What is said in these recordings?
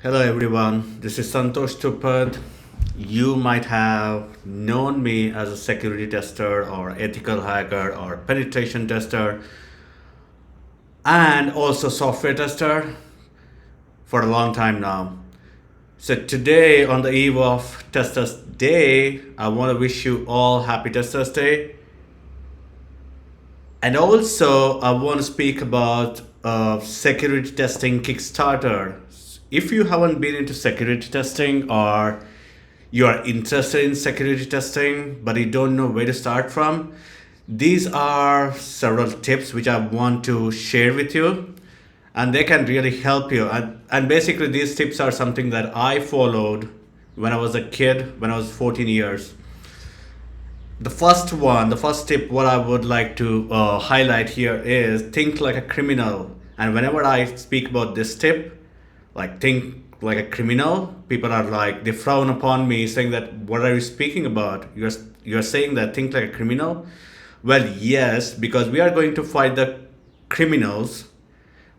Hello everyone, this is Santhosh Tuppad. You might have known me as a security tester or ethical hacker or penetration tester and also software tester for a long time now. So today on the eve of Testers Day, I want to wish you all happy Testers Day. And also I want to speak about security testing Kickstarter. If you haven't been into security testing or you are interested in security testing but you don't know where to start from, these are several tips which I want to share with you, and they can really help you. And basically these tips are something that I followed when I was a kid, when I was 14 years. The first tip, what I would like to highlight here is think like a criminal. And whenever I speak about this tip, like think like a criminal, people are like, they frown upon me saying that, what are you speaking about? You're saying that think like a criminal? Well, yes, because we are going to fight the criminals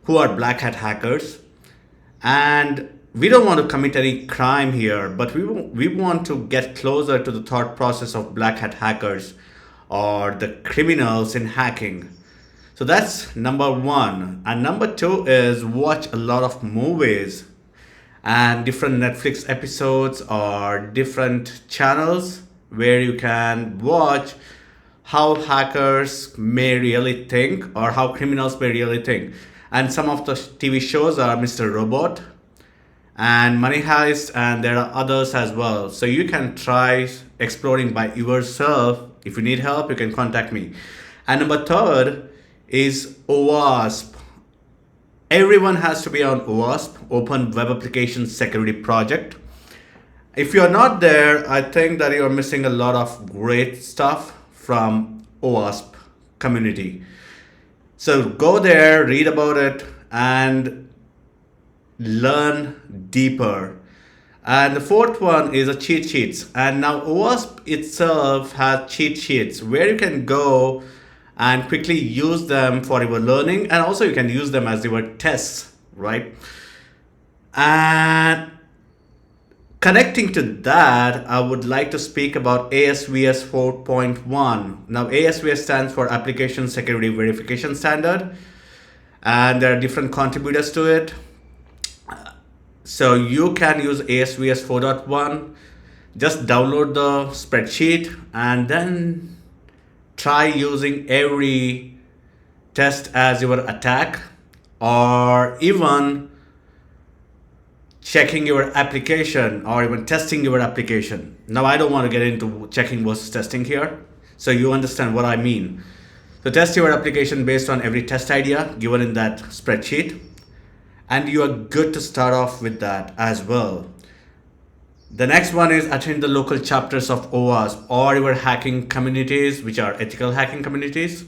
who are black hat hackers, and we don't want to commit any crime here, but we want to get closer to the thought process of black hat hackers or the criminals in hacking. So that's number one. And number two is watch a lot of movies and different Netflix episodes or different channels where you can watch how hackers may really think or how criminals may really think. And some of the TV shows are Mr. Robot and Money Heist, and there are others as well. So you can try exploring by yourself. If you need help, you can contact me. And number third is OWASP. Everyone has to be on OWASP, Open Web Application Security Project. If you're not there, I think that you're missing a lot of great stuff from OWASP community. So go there, read about it, and learn deeper. And the fourth one is a cheat sheets. And now OWASP itself has cheat sheets where you can go and quickly use them for your learning, and also you can use them as your tests, right? And connecting to that, I would like to speak about ASVS 4.1. Now ASVS stands for Application Security Verification Standard, and there are different contributors to it. So you can use ASVS 4.1, just download the spreadsheet and then try using every test as your attack, or even checking your application or even testing your application. Now I don't want to get into checking versus testing here, so you understand what I mean. So test your application based on every test idea given in that spreadsheet, and you are good to start off with that as well. The next one is attend the local chapters of OWASP or your hacking communities, which are ethical hacking communities.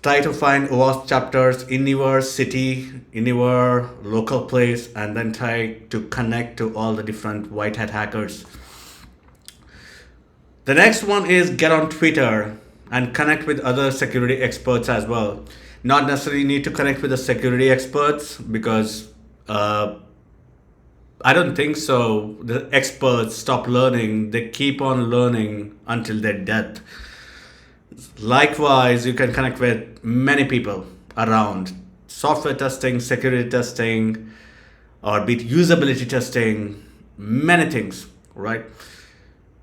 Try to find OWASP chapters in your city, in your local place, and then try to connect to all the different white hat hackers. The next one is get on Twitter and connect with other security experts as well. Not necessarily need to connect with the security experts, because I don't think so. The experts stop learning. They keep on learning until their death. Likewise, you can connect with many people around software testing, security testing, or be it usability testing, many things, right?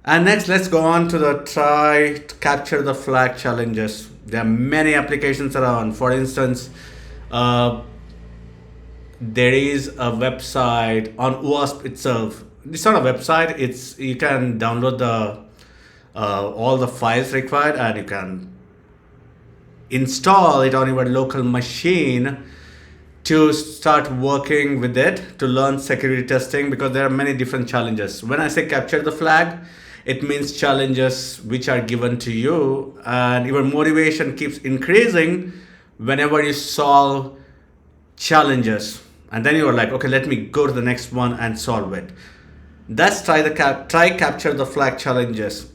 And next, let's go on to the try to capture the flag challenges. There are many applications around. For instance, there is a website on OWASP itself. It's not a website. It's, you can download the all the files required, and you can install it on your local machine to start working with it to learn security testing, because there are many different challenges. When I say capture the flag, it means challenges which are given to you, and your motivation keeps increasing whenever you solve challenges. And then you're like, okay, let me go to the next one and solve it. That's try capture the flag challenges.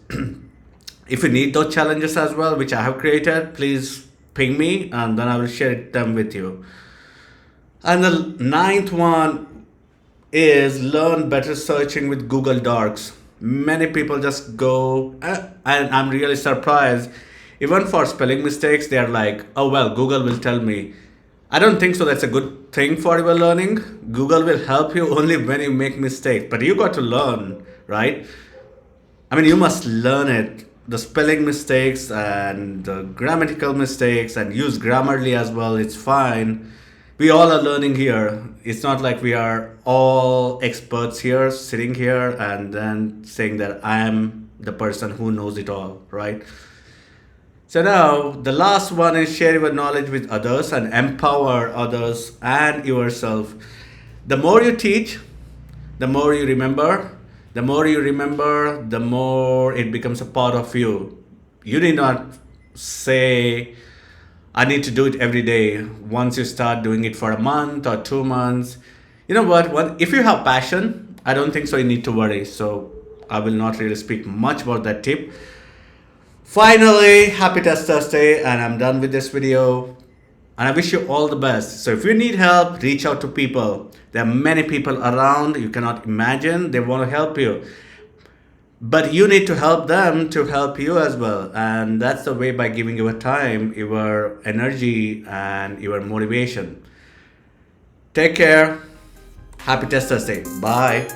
If you need those challenges as well, which I have created, please ping me and then I will share them with you. And the ninth one is learn better searching with Google Docs. Many people just go, and I'm really surprised. Even for spelling mistakes, they are like, oh, well, Google will tell me. I don't think so. That's a good thing for your learning. Google will help you only when you make mistakes, but you got to learn, right? I mean, you must learn it. The spelling mistakes and the grammatical mistakes, and use Grammarly as well. It's fine. We all are learning here. It's not like we are all experts here, sitting here, and then saying that I am the person who knows it all, right? So now the last one is share your knowledge with others and empower others and yourself. The more you teach, the more you remember. The more you remember, the more it becomes a part of you. You need not say, I need to do it every day. Once you start doing it for a month or 2 months, you know what? If you have passion, I don't think so you need to worry. So I will not really speak much about that tip. Finally, happy Test Thursday, and I'm done with this video. And I wish you all the best. So if you need help, reach out to people. There are many people around you cannot imagine. They want to help you. But you need to help them to help you as well. And that's the way, by giving your time, your energy, and your motivation. Take care. Happy Test Thursday. Bye.